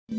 Hey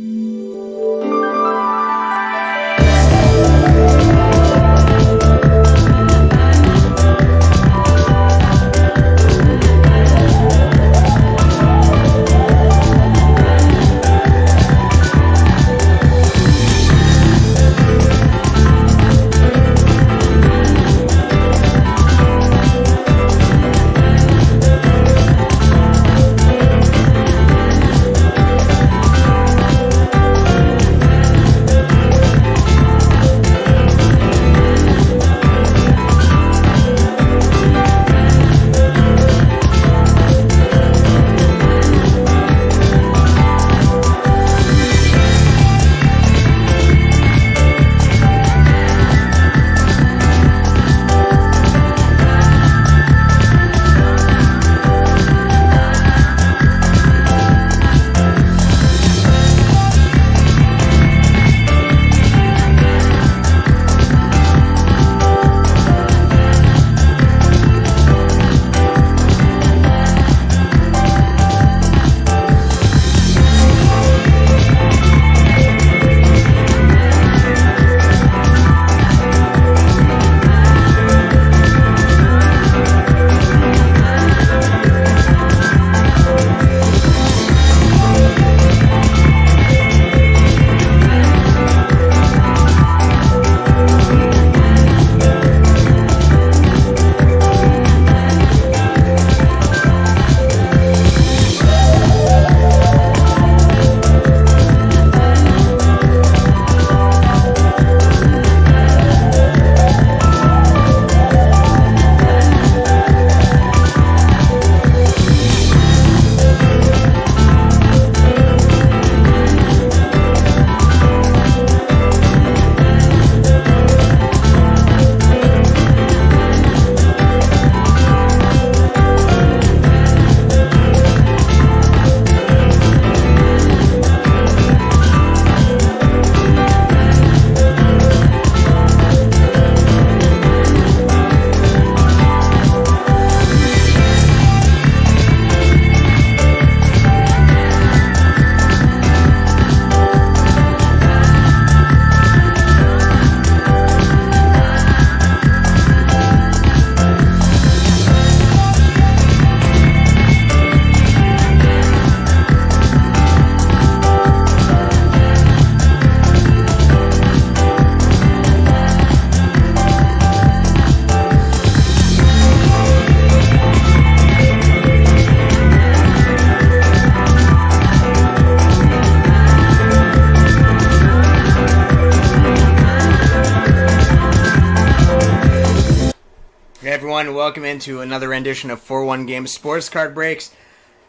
everyone, welcome into another rendition of 4-1 Games Sports Card Breaks.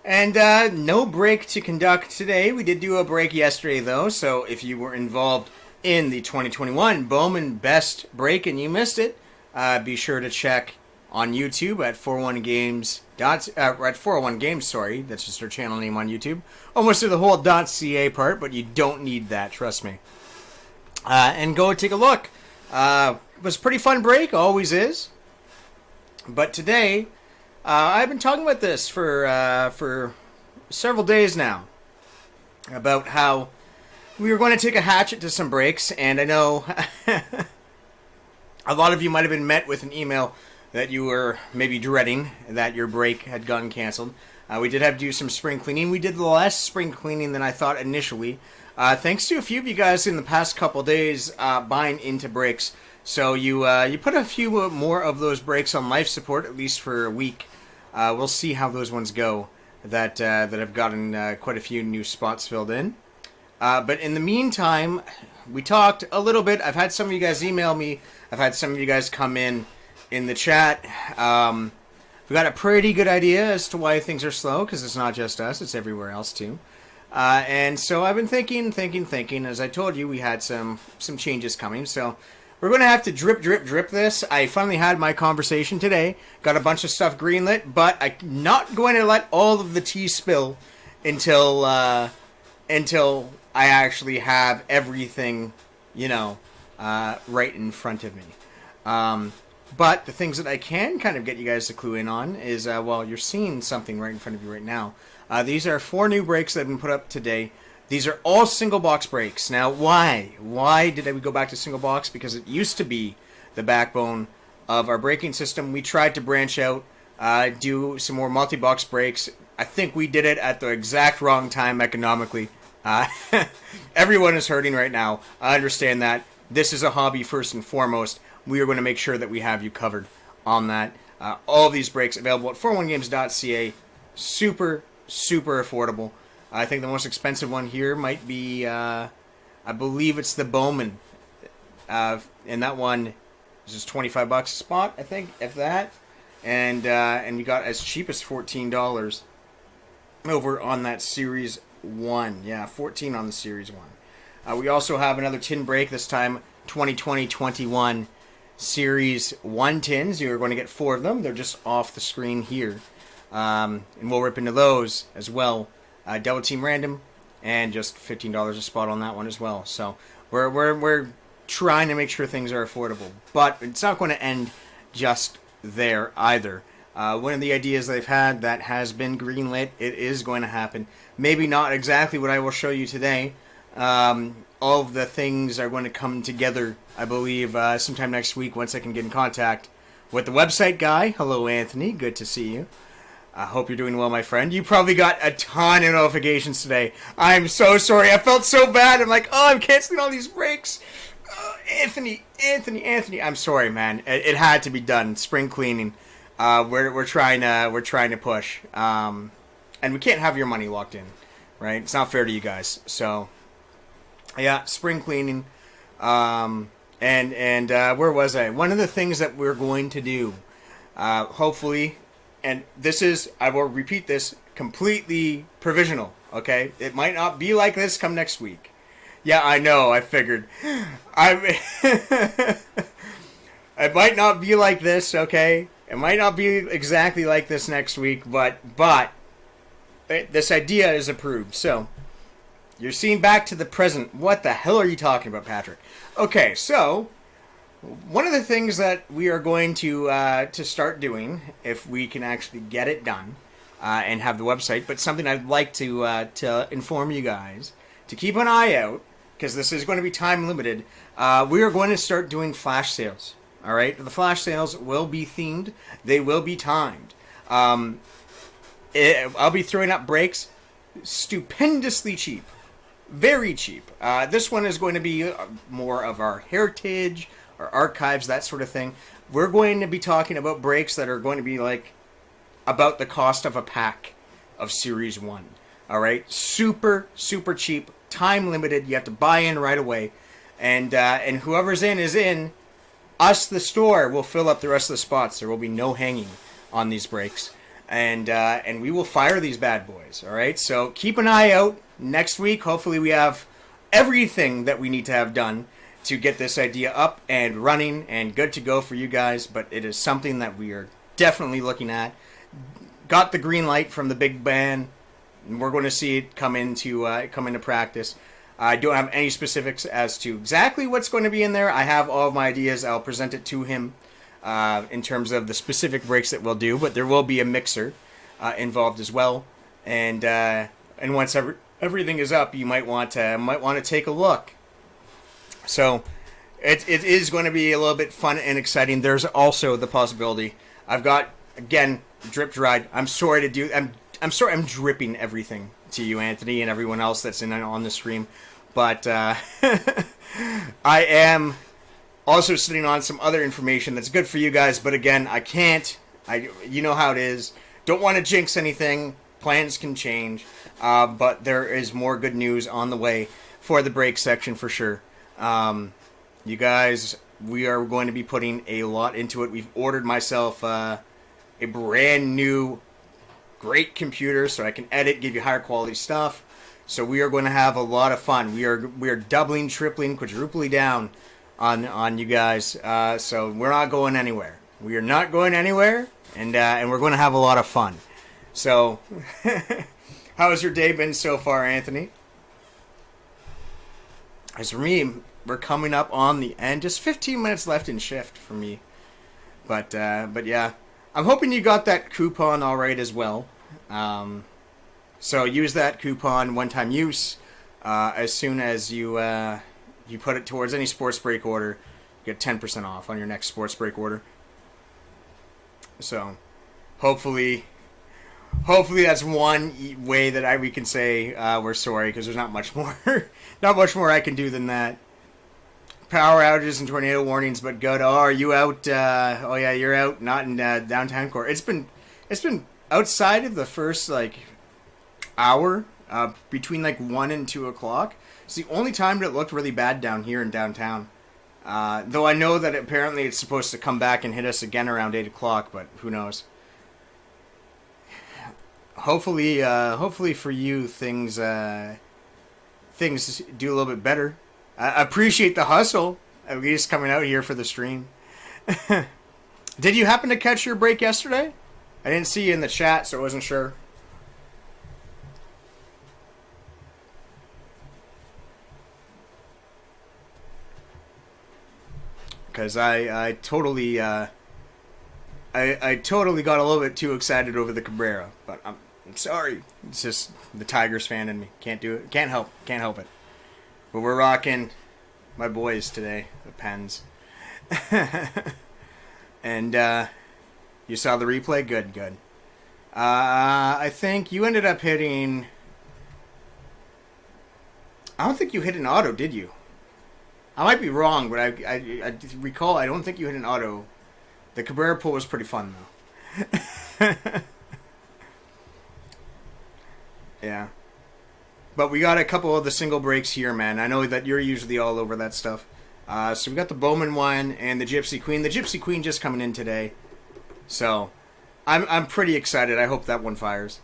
And no break to conduct today. We did do a break yesterday though, so if you were involved in the 2021 Bowman Best Break and you missed it, be sure to check on YouTube at 4-1 Games. At 401 Games, sorry, that's just our channel name on YouTube. Almost to the whole .ca part, but you don't need that, trust me. And go take a look. It was a pretty fun break, always is. But today, I've been talking about this for several days now, about how we were going to take a hatchet to some breaks, and I know a lot of you might have been met with an email that you were maybe dreading that your break had gotten canceled. We did have to do some spring cleaning. We did less spring cleaning than I thought initially, thanks to a few of you guys in the past couple days buying into breaks. So you put a few more of those breaks on life support, at least for a week. We'll see how those ones go that have gotten quite a few new spots filled in. But in the meantime, we talked a little bit. I've had some of you guys email me. I've had some of you guys come in the chat. We got a pretty good idea as to why things are slow, because it's not just us, it's everywhere else too. And so I've been thinking. As I told you, we had some changes coming. So we're going to have to drip this. I finally had my conversation today. Got a bunch of stuff greenlit, but I'm not going to let all of the tea spill until I actually have everything, right in front of me. But the things that I can kind of get you guys to clue in on is, you're seeing something right in front of you right now. These are 4 new breaks that have been put up today. These are all single box brakes. Now, why? Why did we go back to single box? Because it used to be the backbone of our braking system. We tried to branch out, do some more multi-box brakes. I think we did it at the exact wrong time economically. Everyone is hurting right now. I understand that. This is a hobby first and foremost. We are going to make sure that we have you covered on that. All of these brakes available at 401games.ca. Super, super affordable. I think the most expensive one here might be, I believe it's the Bowman. And that one is just $25 a spot, I think, if that. And we got as cheap as $14 over on that Series 1. Yeah, 14 on the Series 1. We also have another tin brake, this time 2020-21 Series 1 tins. You're going to get 4 of them. They're just off the screen here. And we'll rip into those as well. Double team random, and just $15 a spot on that one as well. So we're trying to make sure things are affordable, but it's not going to end just there either. One of the ideas they've had that has been greenlit, it is going to happen. Maybe not exactly what I will show you today. All of the things are going to come together, I believe, sometime next week once I can get in contact with the website guy. Hello, Anthony. Good to see you. I hope you're doing well, my friend. You probably got a ton of notifications today. I'm so sorry. I felt so bad. I'm like, I'm canceling all these breaks. Anthony. I'm sorry, man. It had to be done. Spring cleaning. We're trying to push. And we can't have your money locked in, right? It's not fair to you guys. So, yeah, spring cleaning. And where was I? One of the things that we're going to do, hopefully. And this is, I will repeat this, completely provisional, okay? It might not be like this come next week. Yeah, I know, I figured. It might not be like this, okay? It might not be exactly like this next week, but this idea is approved. So, you're seeing back to the present. What the hell are you talking about, Patrick? Okay, so one of the things that we are going to start doing, if we can actually get it done and have the website, but something I'd like to inform you guys to keep an eye out, because this is going to be time limited. We are going to start doing flash sales. All right, the flash sales will be themed. They will be timed. I'll be throwing up breaks stupendously cheap, very cheap. This one is going to be more of our heritage, our archives, that sort of thing. We're going to be talking about breaks that are going to be like about the cost of a pack of Series 1. All right? Super, super cheap, time limited. You have to buy in right away. And whoever's in is in. Us, the store, will fill up the rest of the spots. There will be no hanging on these breaks. And we will fire these bad boys. All right? So keep an eye out. Next week, hopefully we have everything that we need to have done to get this idea up and running and good to go for you guys, but it is something that we are definitely looking at. Got the green light from the big man, and we're going to see it come into practice. I don't have any specifics as to exactly what's going to be in there. I have all of my ideas. I'll present it to him in terms of the specific breaks that we'll do, but there will be a mixer involved as well. And once everything is up, you might want to take a look. So it is going to be a little bit fun and exciting. There's also the possibility I've got, again, drip dried. I'm sorry to do. I'm sorry. I'm dripping everything to you, Anthony, and everyone else that's in on the stream. But I am also sitting on some other information that's good for you guys. But again, I can't. You know how it is. Don't want to jinx anything. Plans can change. But there is more good news on the way for the break section for sure. You guys, we are going to be putting a lot into it. We've ordered myself a brand new great computer so I can edit, give you higher quality stuff. So we are going to have a lot of fun. We are doubling, tripling, quadrupling down on you guys. So we're not going anywhere. We are not going anywhere, and we're going to have a lot of fun. So, how has your day been so far, Anthony? As for me, we're coming up on the end. Just 15 minutes left in shift for me. But yeah. I'm hoping you got that coupon all right as well. So use that coupon, one-time use. as soon as you put it towards any sports break order, you get 10% off on your next sports break order. So, hopefully that's one way that we can say we're sorry, because there's not much more, not much more I can do than that. Power outages and tornado warnings, but good. Oh, are you out? Oh yeah, you're out. Not in downtown core. It's been outside of the first like hour, between like 1 and 2 o'clock. It's the only time that it looked really bad down here in downtown. Though I know that apparently it's supposed to come back and hit us again around 8 o'clock, but who knows? Hopefully for you, things do a little bit better. I appreciate the hustle, at least coming out here for the stream. Did you happen to catch your break yesterday? I didn't see you in the chat, so I wasn't sure. Because I totally I totally got a little bit too excited over the Cabrera, but I'm sorry. It's just the Tigers fan in me. Can't do it. Can't help it. But we're rocking my boys today, the Pens. And you saw the replay? Good. I think you ended up hitting... I don't think you hit an auto, did you? I might be wrong, but I recall I don't think you hit an auto. The Cabrera pull was pretty fun, though. Yeah. But we got a couple of the single breaks here, man. I know that you're usually all over that stuff. So we got the Bowman one and the Gypsy Queen. The Gypsy Queen just coming in today. So I'm pretty excited. I hope that one fires.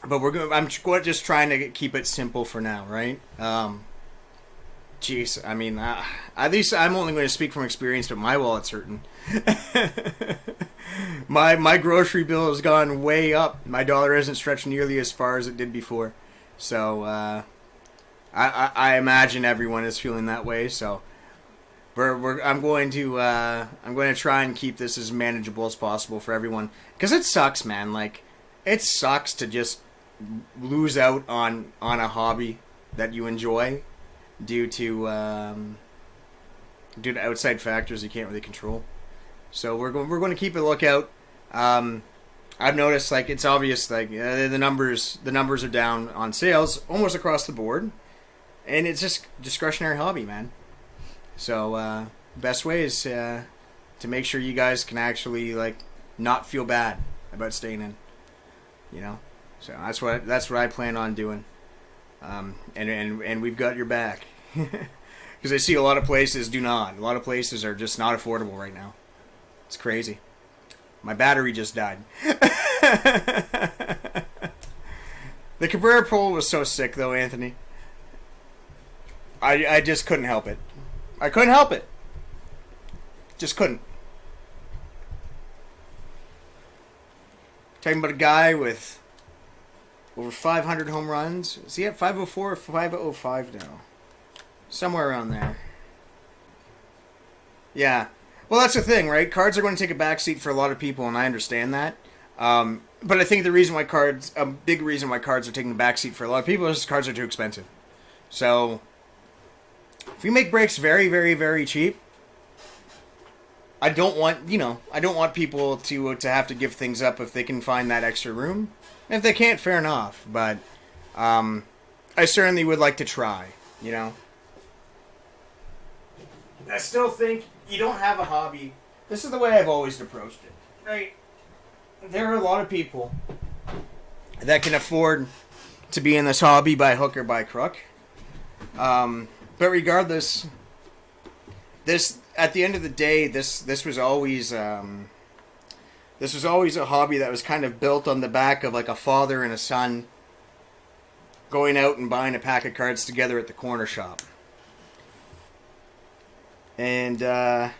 But I'm just trying to keep it simple for now, right? Jeez, I mean, at least I'm only going to speak from experience, but my wallet's hurting. My grocery bill has gone way up. My dollar isn't stretched nearly as far as it did before. So I imagine everyone is feeling that way. So I'm going to try and keep this as manageable as possible for everyone, because it sucks, man. Like, it sucks to just lose out on a hobby that you enjoy due to outside factors you can't really control. So we're going to keep a lookout. I've noticed, like, it's obvious, like, the numbers are down on sales almost across the board, and it's just discretionary hobby, man. So best way is to make sure you guys can actually, like, not feel bad about staying in, you know. So that's what I plan on doing, and we've got your back, because I see a lot of places do not. A lot of places are just not affordable right now. It's crazy. My battery just died. The Cabrera pull was so sick, though, Anthony. I just couldn't help it. I couldn't help it. Just couldn't. Talking about a guy with over 500 home runs. Is he at 504 or 505 now? Somewhere around there. Yeah. Well, that's the thing, right? Cards are going to take a backseat for a lot of people, and I understand that. But I think a big reason why cards are taking a backseat for a lot of people is cards are too expensive. So, if we make breaks very, very, very cheap, I don't want people to have to give things up if they can find that extra room. And if they can't, fair enough. But I certainly would like to try, you know. I still think you don't have a hobby. This is the way I've always approached it, right? There are a lot of people that can afford to be in this hobby by hook or by crook. But regardless, at the end of the day, this was always a hobby that was kind of built on the back of like a father and a son going out and buying a pack of cards together at the corner shop. And I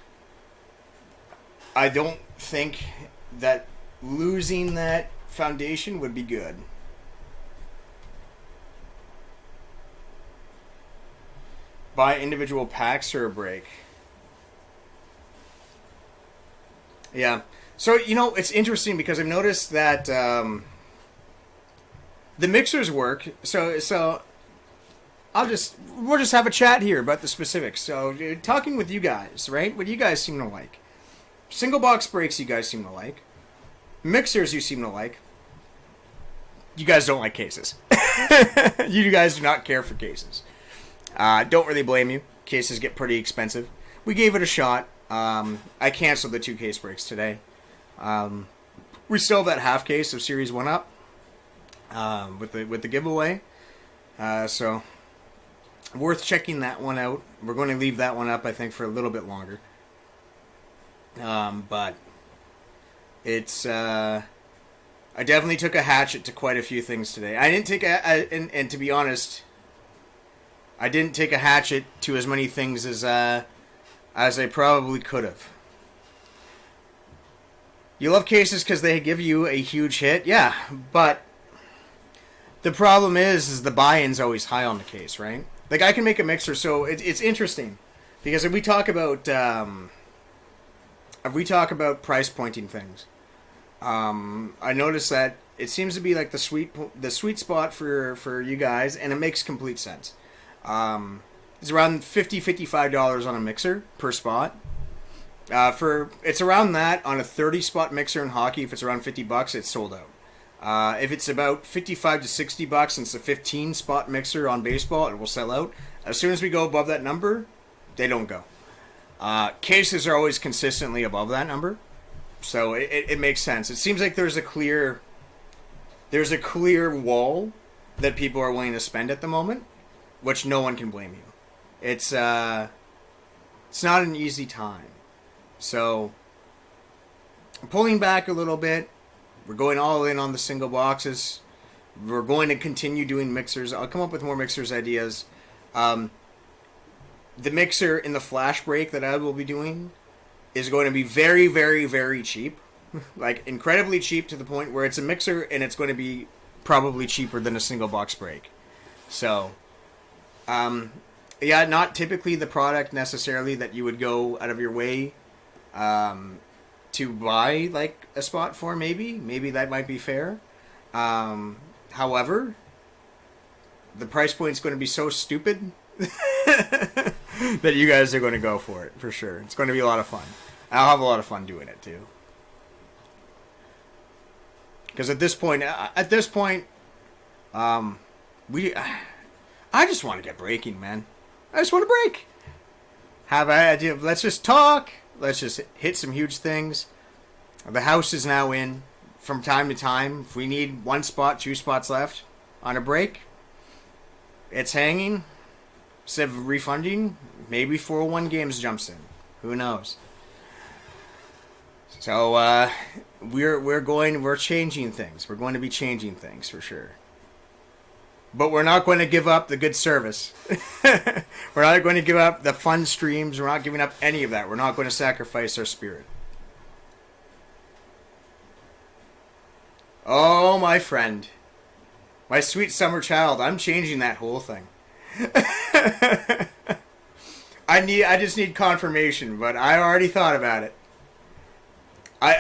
don't think that losing that foundation would be good. Buy individual packs or a break. Yeah. So, you know, it's interesting because I've noticed that the the mixers work. So we'll just have a chat here about the specifics. So talking with you guys, right? What you guys seem to like. Single box breaks you guys seem to like. Mixers you seem to like. You guys don't like cases. You guys do not care for cases. Don't really blame you. Cases get pretty expensive. We gave it a shot. I canceled the 2 case breaks today. We still have that half case of Series 1 up with the giveaway. So worth checking that one out. We're going to leave that one up, I think, for a little bit longer. But it's I definitely took a hatchet to quite a few things today. I didn't take and to be honest, I didn't take a hatchet to as many things as I probably could have. You love cases because they give you a huge hit, yeah, but the problem is the buy-in's always high on the case, right? Like, I can make a mixer, so it's interesting because if we talk about price pointing things, I noticed that it seems to be like the sweet spot for you guys, and it makes complete sense. It's around $55 on a mixer per spot. It's around that on a 30-spot mixer in hockey. If it's around $50, it's sold out. If it's about $55 to $60 and it's a 15-spot mixer on baseball, it will sell out. As soon as we go above that number, they don't go. Cases are always consistently above that number, so it makes sense. It seems like there's a clear wall that people are willing to spend at the moment, which no one can blame you. It's not an easy time. So, I'm pulling back a little bit. We're going all in on the single boxes. We're going to continue doing mixers. I'll come up with more mixers ideas. The mixer in the flash break that I will be doing is going to be very, very, very cheap. Like, incredibly cheap to the point where it's a mixer and it's going to be probably cheaper than a single box break. So, yeah, not typically the product necessarily that you would go out of your way to buy, like, a spot for, maybe that might be fair. However, the price point is going to be so stupid that you guys are going to go for it for sure. It's going to be a lot of fun. I'll have a lot of fun doing it too. Because at this point, I just want to get breaking, man. I just want to break. Have an idea. Let's just talk. Let's just hit some huge things. The house is now in. From time to time, if we need 1 spot, 2 spots left on a break, it's hanging. Instead of refunding, maybe 401 Games jumps in. Who knows? So we're changing things. We're going to be changing things for sure. But we're not going to give up the good service. We're not going to give up the fun streams. We're not giving up any of that. We're not going to sacrifice our spirit. Oh, my friend. My sweet summer child. I'm changing that whole thing. I just need confirmation, but I already thought about it.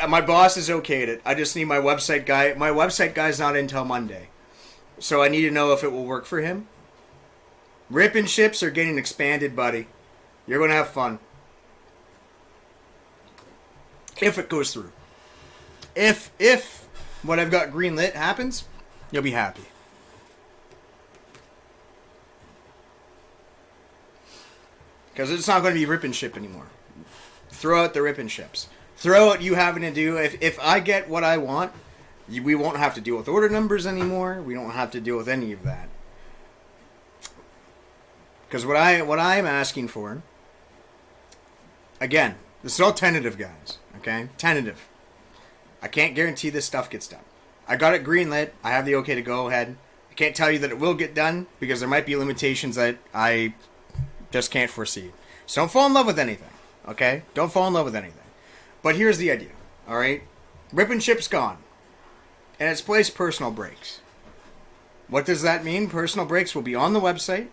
My boss is okayed it. I just need my website guy. My website guy's not in till Monday. So I need to know if it will work for him. Rip and ships are getting expanded, buddy. You're going to have fun. If it goes through. If what I've got green lit happens, you'll be happy. Because it's not going to be rip and ship anymore. Throw out the rip and ships. Throw out you having to do... If I get what I want, we won't have to deal with order numbers anymore. We don't have to deal with any of that. Because what I'm asking for... Again, this is all tentative, guys. Okay? Tentative. I can't guarantee this stuff gets done. I got it greenlit. I have the okay to go ahead. I can't tell you that it will get done because there might be limitations that I just can't foresee. So don't fall in love with anything. Okay? Don't fall in love with anything. But here's the idea. Alright? Rip and ship's gone. And it's placed personal breaks. What does that mean? Personal breaks will be on the website.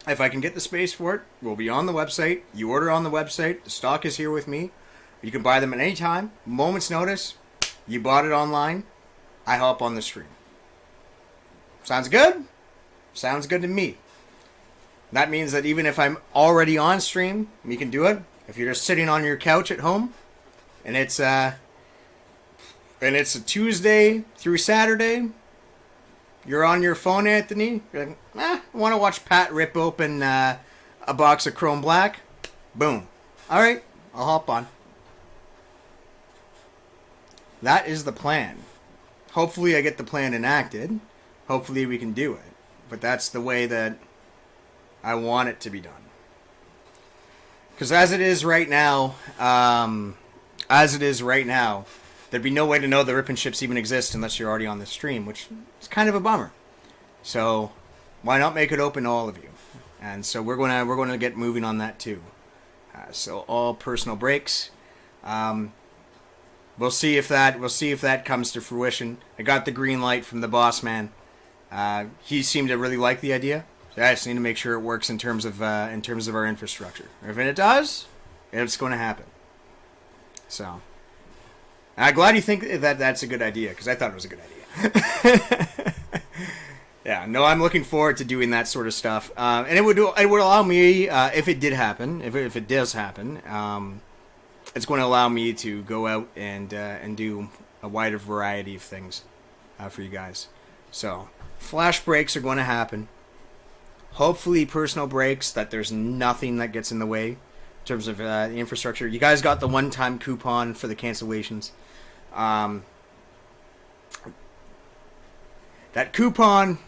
If I can get the space for it, we'll be on the website. You order on the website. The stock is here with me. You can buy them at any time. Moment's notice. You bought it online. I hop on the stream. Sounds good? Sounds good to me. That means that even if I'm already on stream, you can do it. If you're just sitting on your couch at home, and it's a Tuesday through Saturday, you're on your phone, Anthony. You're like, I want to watch Pat rip open a box of Chrome Black. Boom. All right, I'll hop on. That is the plan. Hopefully I get the plan enacted. Hopefully we can do it. But that's the way that I want it to be done. Because as it is right now, there'd be no way to know the Rip and Ships even exist unless you're already on the stream, which is kind of a bummer. So why not make it open to all of you? And so we're gonna get moving on that too. So all personal breaks. We'll see if that comes to fruition. I got the green light from the boss man. He seemed to really like the idea. So I just need to make sure it works in terms of our infrastructure. If it does, it's going to happen. So I'm glad you think that that's a good idea, because I thought it was a good idea. Yeah, no, I'm looking forward to doing that sort of stuff, and it would allow me, if it did happen, if it does happen, it's going to allow me to go out and do a wider variety of things for you guys. So flash breaks are going to happen. Hopefully personal breaks, that there's nothing that gets in the way in terms of the infrastructure. You guys got the one-time coupon for the cancellations. That coupon,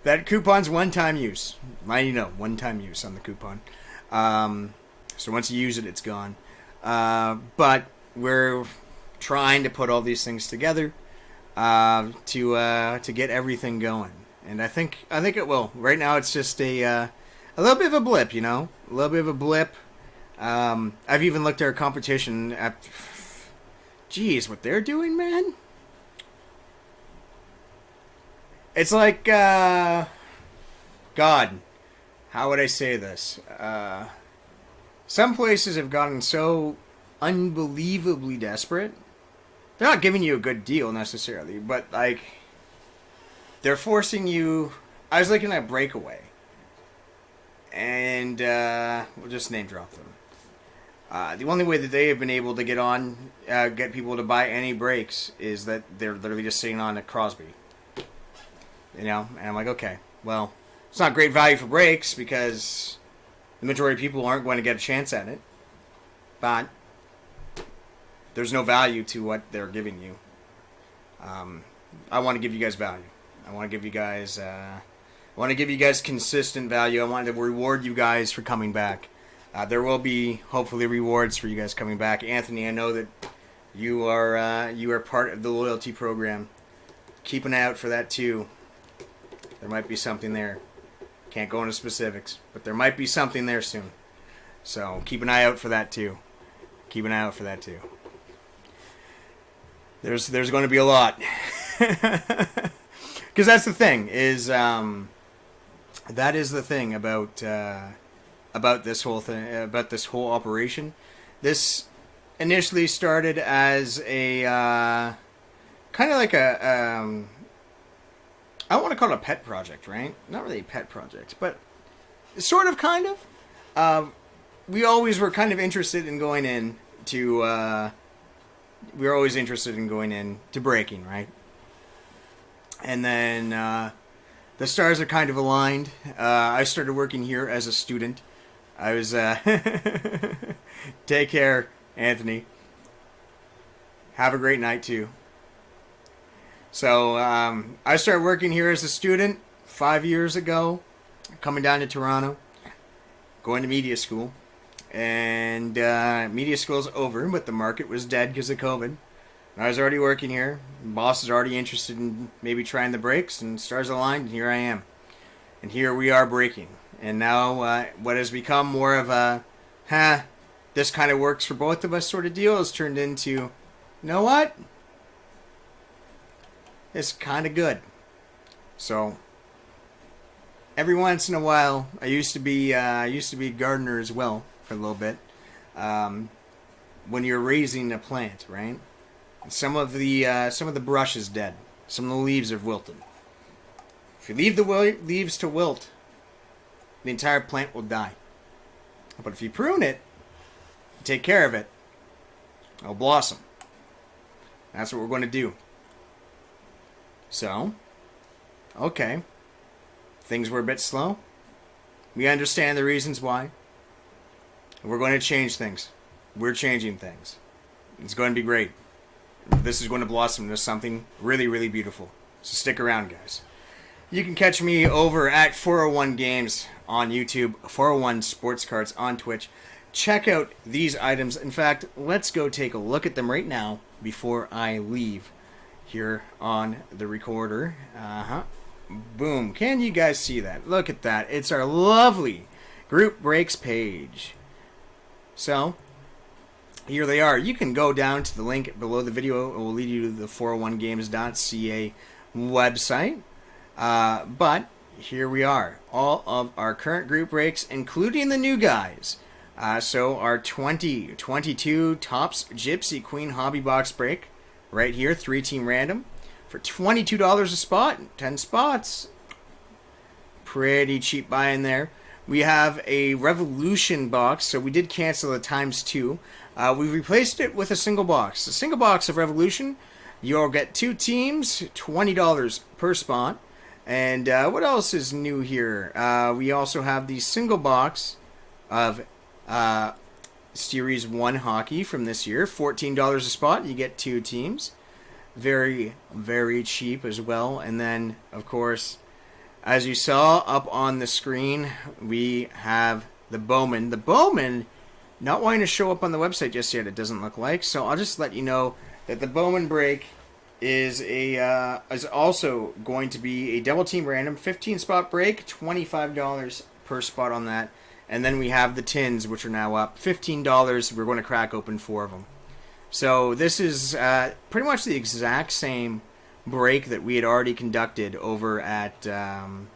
that coupon's one-time use. One-time use on the coupon. So once you use it, it's gone. But we're trying to put all these things together to get everything going. And I think it will. Right now, it's just a little bit of a blip, a little bit of a blip. I've even looked at our competition at, geez, what they're doing, man. It's like, God, how would I say this? Some places have gotten so unbelievably desperate. They're not giving you a good deal necessarily, but like, they're forcing you. I was looking at Breakaway, and we'll just name drop them. The only way that they have been able to get people to buy any breaks is that they're literally just sitting on a Crosby. And I'm like, okay, well, it's not great value for breaks because the majority of people aren't going to get a chance at it. But there's no value to what they're giving you. I want to give you guys value. I want to give you guys consistent value. I want to reward you guys for coming back. There will be hopefully rewards for you guys coming back. Anthony, I know that you are part of the loyalty program. Keep an eye out for that too. There might be something there. Can't go into specifics, but there might be something there soon. So keep an eye out for that too. Keep an eye out for that too. There's going to be a lot. Because that's the thing that is the thing about this whole thing, about this whole operation. This initially started as a kind of like a I don't want to call it a pet project, right? Not really a pet project, but sort of, kind of. We always were kind of interested in going in to. We were always interested in going in to breaking, right? And then the stars are kind of aligned. I started working here as a student. I was take care, Anthony. Have a great night too. So I started working here as a student 5 years ago, coming down to Toronto, going to media school. And media school's over, but the market was dead because of COVID. I was already working here. Boss is already interested in maybe trying the breaks, and stars aligned, and here I am. And here we are breaking. And now what has become more of a, this kind of works for both of us sort of deal has turned into, you know what? It's kind of good. So every once in a while, I used to be a gardener as well for a little bit. When you're raising a plant, right? Some of the brush is dead. Some of the leaves have wilted. If you leave the leaves to wilt, the entire plant will die. But if you prune it, take care of it, it'll blossom. That's what we're going to do. So, okay. Things were a bit slow. We understand the reasons why. We're going to change things. We're changing things. It's going to be great. This is going to blossom into something really, really beautiful. So stick around, guys. You can catch me over at 401 Games on YouTube, 401 Sports Cards on Twitch. Check out these items. In fact, let's go take a look at them right now before I leave here on the recorder. Boom. Can you guys see that? Look at that. It's our lovely group breaks page. So, here they are. You can go down to the link below the video. It will lead you to the 401games.ca website. But here we are. All of our current group breaks, including the new guys. So our 2022 Topps Gypsy Queen Hobby Box break, right here, 3-team random, for $22 a spot, 10 spots. Pretty cheap buy in there. We have a Revolution box, so we did cancel the ×2. We replaced it with a single box. A single box of Revolution, you'll get 2 teams, $20 per spot. And what else is new here? We also have the single box of Series 1 hockey from this year, $14 a spot. You get 2 teams. Very, very cheap as well. And then, of course, as you saw up on the screen, we have the Bowman. The Bowman not wanting to show up on the website just yet, it doesn't look like. So I'll just let you know that the Bowman break is also going to be a double team random, 15 spot break, $25 per spot on that. And then we have the tins, which are now up $15. We're going to crack open 4 of them. So this is pretty much the exact same break that we had already conducted over at the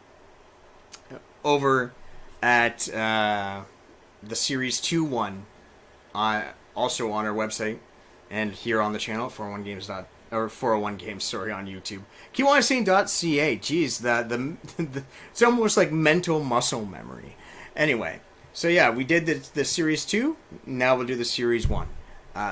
Series 2 one, also on our website and here on the channel, 401 Games, sorry, on YouTube. Keep on saying .ca. Jeez, the it's almost like mental muscle memory. Anyway, so yeah, we did the Series 2. Now we'll do the Series 1.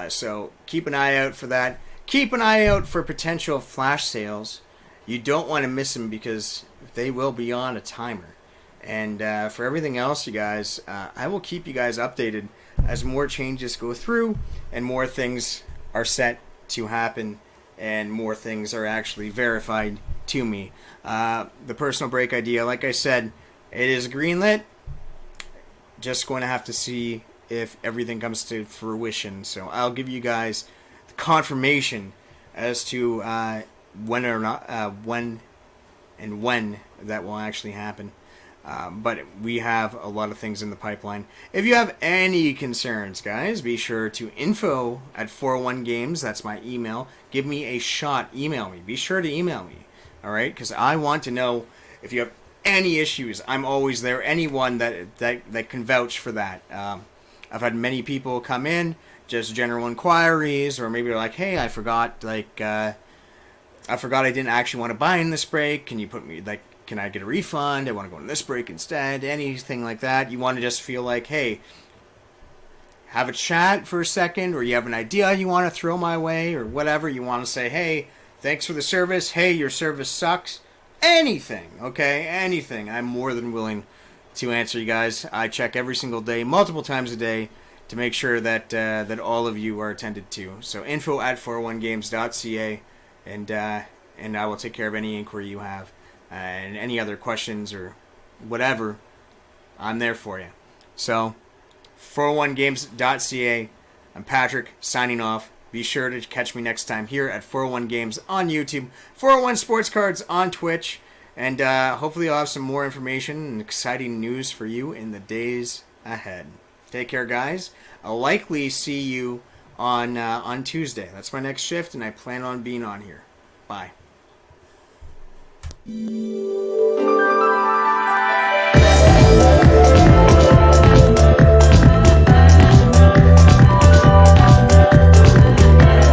So keep an eye out for that. Keep an eye out for potential flash sales. You don't want to miss them because they will be on a timer. And for everything else, you guys, I will keep you guys updated as more changes go through and more things are set to happen and more things are actually verified to me. The personal break idea, like I said, it is greenlit. Just going to have to see if everything comes to fruition. So I'll give you guys the confirmation as to when that will actually happen. But we have a lot of things in the pipeline. If you have any concerns, guys, be sure to info@401games. That's my email. Give me a shot. Email me. Be sure to email me. All right? Because I want to know if you have any issues. I'm always there. Anyone that can vouch for that. I've had many people come in, just general inquiries, or maybe they're like, hey, I forgot I didn't actually want to buy in this break. Can you put me, can I get a refund? I want to go in this break instead. Anything like that. You want to just feel like, hey, have a chat for a second, or you have an idea you want to throw my way, or whatever. You want to say, hey, thanks for the service. Hey, your service sucks. Anything, okay? Anything. I'm more than willing to answer you guys. I check every single day, multiple times a day, to make sure that that all of you are attended to. So info@401games.ca, and I will take care of any inquiry you have. And any other questions or whatever, I'm there for you. So, 401games.ca. I'm Patrick, signing off. Be sure to catch me next time here at 401 Games on YouTube, 401 Sports Cards on Twitch, and hopefully I'll have some more information and exciting news for you in the days ahead. Take care, guys. I'll likely see you on Tuesday. That's my next shift, and I plan on being on here. Bye.